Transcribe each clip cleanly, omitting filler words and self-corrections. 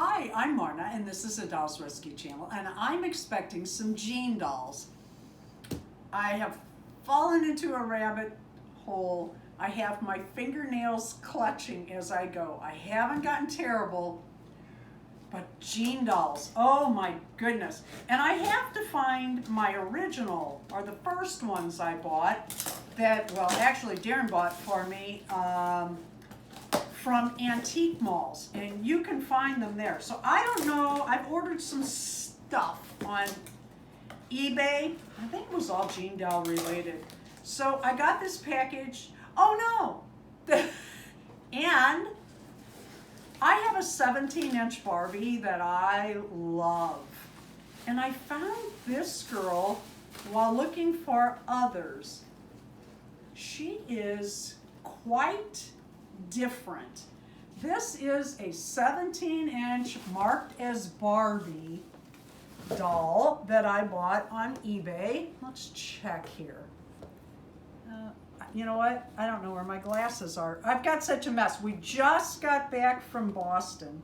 Hi, I'm Marna, and this is a Dolls Rescue Channel, and I'm expecting some Jean dolls. I have fallen into a rabbit hole. I have my fingernails clutching as I go. I haven't gotten terrible, but Jean dolls, oh my goodness. And I have to find my original, or the first ones I bought that, well, actually Darren bought for me, from antique malls, and you can find them there. So I don't know, I've ordered some stuff on eBay. I think it was all Jean doll related. So I got this package. Oh no! And I have a 17-inch Barbie that I love. And I found this girl while looking for others. She is quite different. This is a 17-inch marked as Barbie doll that I bought on eBay. Let's check here. You know what? I don't know where my glasses are. I've got such a mess. We just got back from Boston.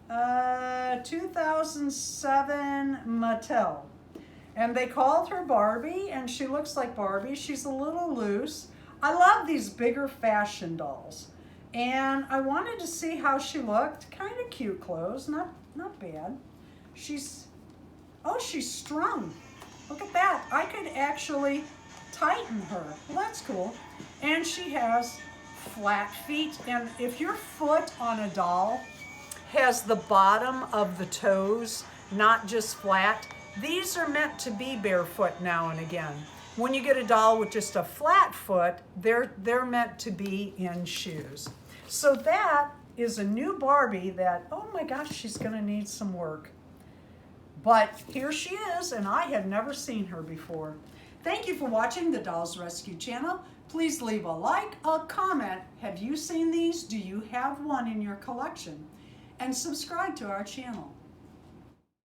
2007 Mattel. And they called her Barbie, and she looks like Barbie. She's a little loose. I love these bigger fashion dolls. And I wanted to see how she looked. Kind of cute clothes, not bad. She's strung. Look at that. I could actually tighten her. Well, that's cool. And she has flat feet. And if your foot on a doll has the bottom of the toes not just flat, these are meant to be barefoot now and again. When you get a doll with just a flat foot, they're meant to be in shoes. So that is a new Barbie that, oh my gosh, she's gonna need some work. But here she is, and I had never seen her before. Thank you for watching the Dolls Rescue Channel. Please leave a like, a comment. Have you seen these? Do you have one in your collection? And subscribe to our channel.